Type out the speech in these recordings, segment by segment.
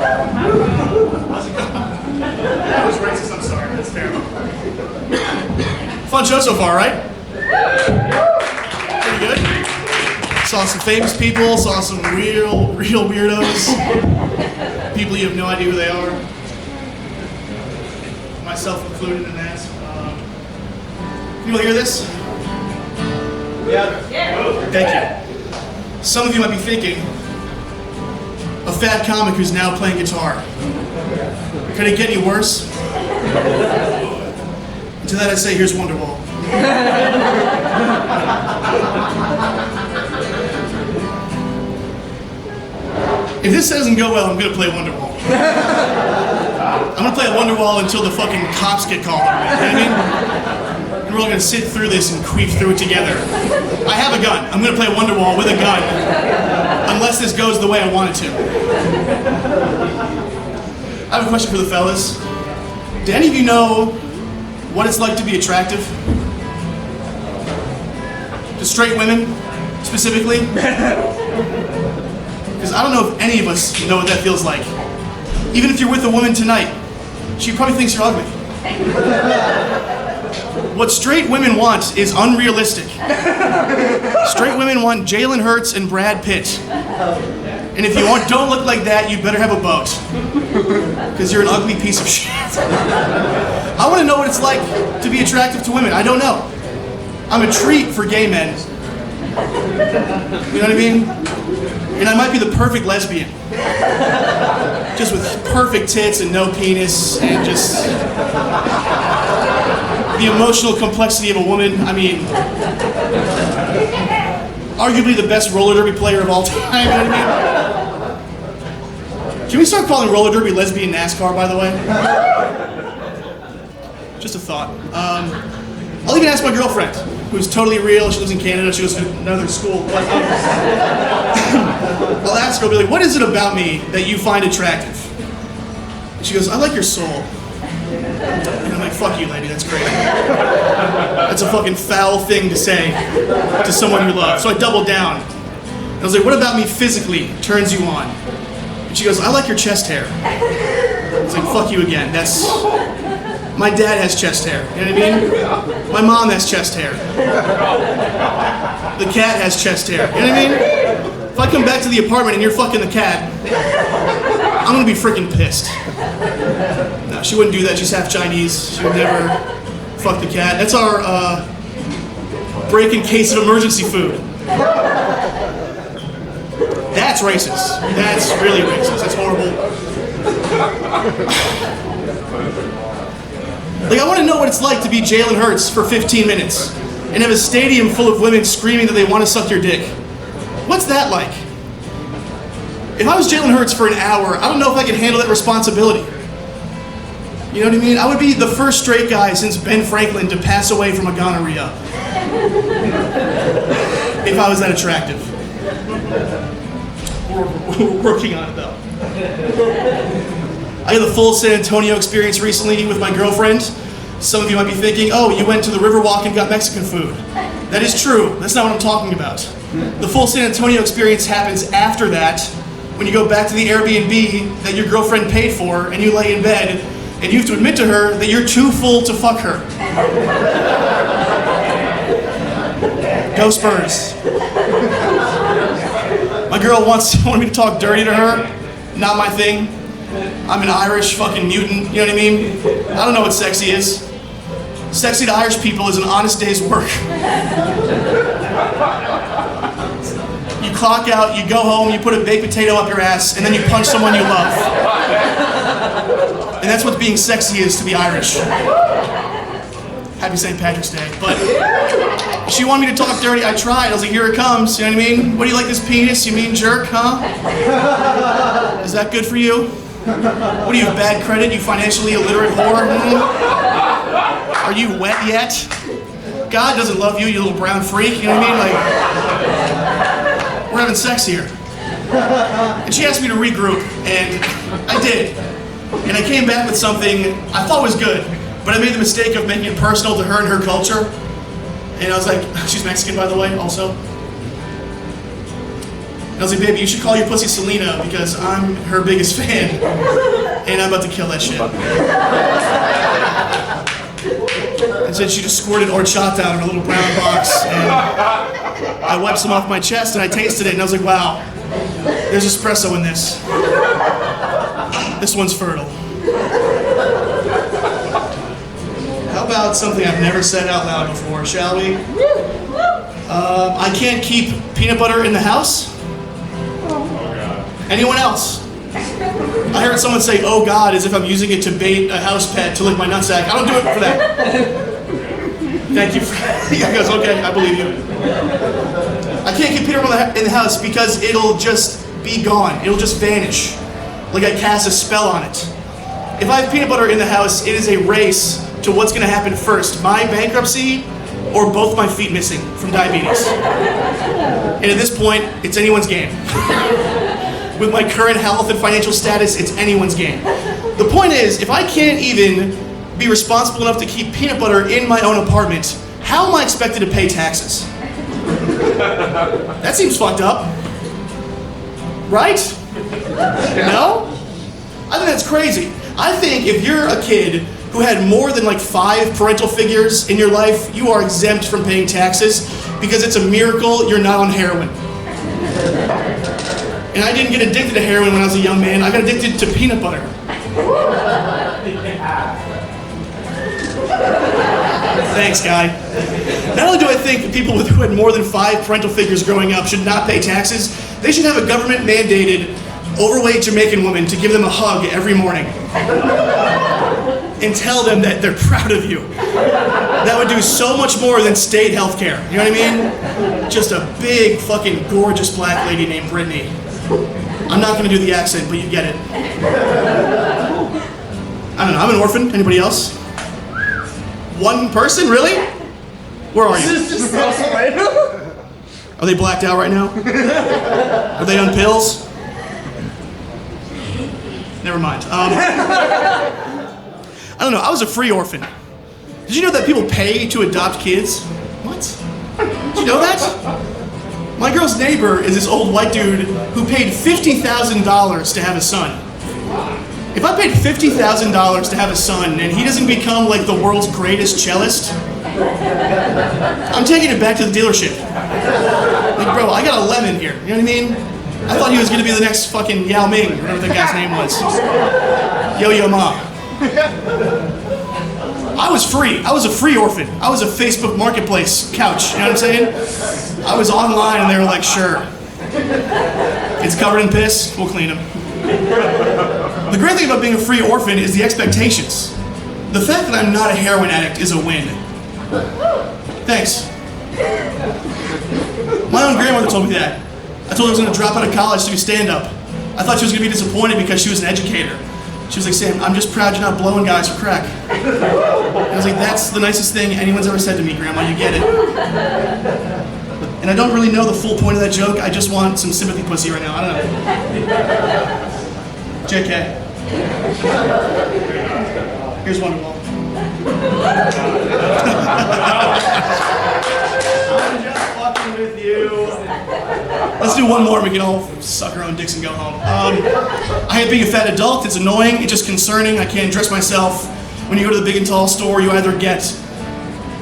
How's it going? That was racist, I'm sorry, that's terrible. Fun show so far, right? Pretty good. Saw some famous people, saw some real weirdos. People you have no idea who they are. Myself included in that. People hear this? Yeah. Thank you. Some of you might be thinking, a fat comic who's now playing guitar. Could it get any worse? To that I say, here's Wonderwall. If this doesn't go well, I'm gonna play Wonderwall. I'm gonna play Wonderwall until the fucking cops get called on me. You know what I mean? And we're all gonna sit through this and queef through it together. I have a gun. I'm gonna play Wonderwall with a gun. Unless this goes the way I want it to. I have a question for the fellas. Do any of you know what it's like to be attractive? To straight women, specifically? Because I don't know if any of us know what that feels like. Even if you're with a woman tonight, she probably thinks you're ugly. What straight women want is unrealistic. Straight women want Jalen Hurts and Brad Pitt. And if you don't look like that, you better have a boat. Because you're an ugly piece of shit. I want to know what it's like to be attractive to women. I don't know. I'm a treat for gay men. You know what I mean? And I might be the perfect lesbian. Just with perfect tits and no penis and just the emotional complexity of a woman. I mean, arguably the best roller derby player of all time. You know what I mean? Can we start calling roller derby lesbian NASCAR, by the way? Just a thought. I'll even ask my girlfriend, who's totally real. She lives in Canada. She goes to another school. But, I'll ask her, I'll be like, what is it about me that you find attractive? And she goes, I like your soul. And I'm like, fuck you, lady, that's great. That's a fucking foul thing to say to someone you love. So I doubled down. And I was like, what about me physically turns you on? And she goes, I like your chest hair. I was like, fuck you again. That's... My dad has chest hair, you know what I mean? My mom has chest hair. The cat has chest hair, you know what I mean? If I come back to the apartment and you're fucking the cat, I'm gonna be freaking pissed. No, she wouldn't do that, she's half Chinese. She would never fuck the cat. That's our break in case of emergency food. That's racist. That's really racist, that's horrible. Like, I want to know what it's like to be Jalen Hurts for 15 minutes and have a stadium full of women screaming that they want to suck your dick. What's that like? If I was Jalen Hurts for an hour, I don't know if I could handle that responsibility. You know what I mean? I would be the first straight guy since Ben Franklin to pass away from a gonorrhea. If I was that attractive. We're working on it, though. I had the full San Antonio experience recently with my girlfriend. Some of you might be thinking, oh, you went to the Riverwalk and got Mexican food. That is true. That's not what I'm talking about. The full San Antonio experience happens after that, when you go back to the Airbnb that your girlfriend paid for, and you lay in bed, and you have to admit to her that you're too full to fuck her. Go Spurs. My girl wanted me to talk dirty to her. Not my thing. I'm an Irish fucking mutant, you know what I mean? I don't know what sexy is. Sexy to Irish people is an honest day's work. You clock out, you go home, you put a baked potato up your ass, and then you punch someone you love. And that's what being sexy is to be Irish. Happy St. Patrick's Day. But she wanted me to talk dirty, I tried. I was like, here it comes, you know what I mean? What do you like this penis, you mean jerk, huh? Is that good for you? What do you have, bad credit, you financially illiterate whore? Are you wet yet? God doesn't love you, you little brown freak, you know what I mean? Like, we're having sex here. And she asked me to regroup, and I did. And I came back with something I thought was good, but I made the mistake of making it personal to her and her culture. And I was like, she's Mexican, by the way, also. I was like, baby, you should call your pussy Selena because I'm her biggest fan, and I'm about to kill that shit. And said she just squirted horchata out in a little brown box, and I wiped some off my chest, and I tasted it, and I was like, wow, there's espresso in this. This one's fertile. How about something I've never said out loud before, shall we? I can't keep peanut butter in the house. Anyone else? I heard someone say, oh God, as if I'm using it to bait a house pet to lick my nutsack. I don't do it for that. Thank you. He goes, okay, I believe you. I can't keep peanut butter in the house because it'll just be gone. It'll just vanish. Like I cast a spell on it. If I have peanut butter in the house, it is a race to what's going to happen first. My bankruptcy or both my feet missing from diabetes. And at this point, it's anyone's game. With my current health and financial status, it's anyone's game. The point is, if I can't even be responsible enough to keep peanut butter in my own apartment, how am I expected to pay taxes? That seems fucked up. Right? No? I think that's crazy. I think if you're a kid who had more than like 5 parental figures in your life, you are exempt from paying taxes because it's a miracle you're not on heroin. And I didn't get addicted to heroin when I was a young man. I got addicted to peanut butter. Thanks, guy. Not only do I think people who had more than 5 parental figures growing up should not pay taxes, they should have a government-mandated overweight Jamaican woman to give them a hug every morning and tell them that they're proud of you. That would do so much more than state health care. You know what I mean? Just a big, fucking gorgeous black lady named Brittany. I'm not going to do the accent, but you get it. I don't know, I'm an orphan. Anybody else? One person? Really? Where are you? Are they blacked out right now? Are they on pills? Never mind. I don't know, I was a free orphan. Did you know that people pay to adopt kids? What? Did you know that? My girl's neighbor is this old white dude who paid $50,000 to have a son. If I paid $50,000 to have a son and he doesn't become like the world's greatest cellist, I'm taking it back to the dealership. Like, bro, I got a lemon here, you know what I mean? I thought he was gonna be the next fucking Yao Ming, whatever that guy's name was. Yo-Yo Ma. I was free. I was a free orphan. I was a Facebook Marketplace couch, you know what I'm saying? I was online and they were like, sure. It's covered in piss, we'll clean them. The great thing about being a free orphan is the expectations. The fact that I'm not a heroin addict is a win. Thanks. My own grandmother told me that. I told her I was going to drop out of college to do stand-up. I thought she was going to be disappointed because she was an educator. She was like, Sam, I'm just proud you're not blowing guys for crack. And I was like, that's the nicest thing anyone's ever said to me, Grandma, you get it. And I don't really know the full point of that joke, I just want some sympathy pussy right now, I don't know. JK. Here's Wonderwall. I'm just fucking with you. Let's do one more and we can all suck our own dicks and go home. I hate being a fat adult. It's annoying. It's just concerning. I can't dress myself. When you go to the big and tall store, you either get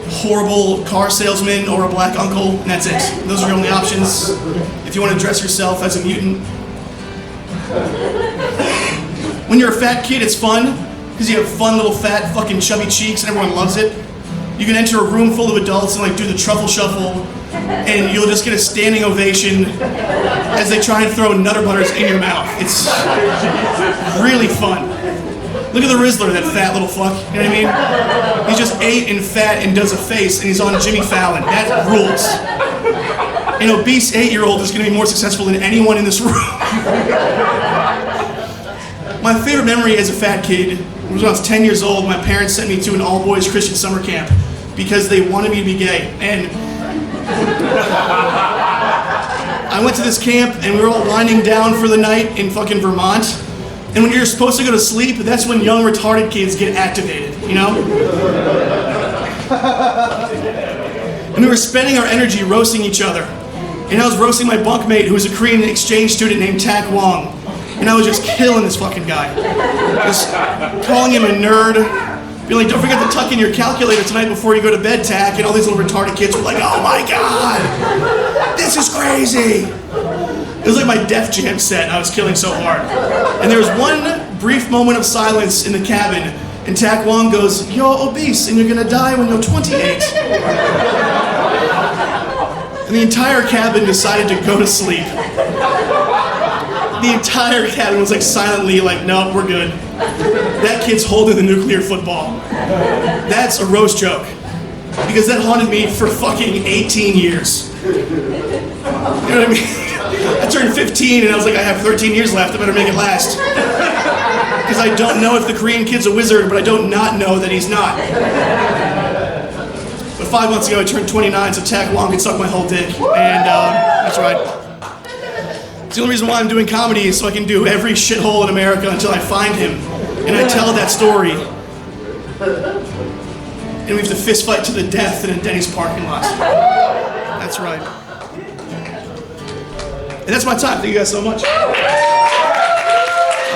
horrible car salesman or a black uncle, and that's it. Those are your only options. If you want to dress yourself as a mutant. When you're a fat kid, it's fun because you have fun little fat fucking chubby cheeks and everyone loves it. You can enter a room full of adults and like do the truffle shuffle, and you'll just get a standing ovation as they try and throw Nutter Butters in your mouth. It's really fun. Look at the Rizzler, that fat little fuck, you know what I mean? He's just 8 and fat and does a face and he's on Jimmy Fallon. That rules. An obese 8-year-old is gonna be more successful than anyone in this room. My favorite memory as a fat kid was when I was 10 years old. My parents sent me to an all-boys Christian summer camp because they wanted me to be gay. And I went to this camp and we were all winding down for the night in fucking Vermont. And when you're supposed to go to sleep, that's when young retarded kids get activated, you know? And we were spending our energy roasting each other. And I was roasting my bunkmate, who was a Korean exchange student named Tak Wong. And I was just killing this fucking guy. Just calling him a nerd. Being like, don't forget to tuck in your calculator tonight before you go to bed, Tak. And all these little retarded kids were like, oh my God, this is crazy. It was like my Def Jam set, and I was killing so hard. And there was one brief moment of silence in the cabin, and Tak Wong goes, you're obese, and you're gonna die when you're 28. And the entire cabin decided to go to sleep. The entire cabin was like silently like, no, we're good. That kid's holding the nuclear football. That's a roast joke. Because that haunted me for fucking 18 years. You know what I mean? I turned 15 and I was like, I have 13 years left, I better make it last. Because I don't know if the Korean kid's a wizard, but I don't not know that he's not. But 5 months ago I turned 29, so Tak Wong could suck my whole dick. And that's right. It's the only reason why I'm doing comedy is so I can do every shithole in America until I find him. And I tell that story. And we have to fist fight to the death in a Denny's parking lot. That's right. And that's my time. Thank you guys so much.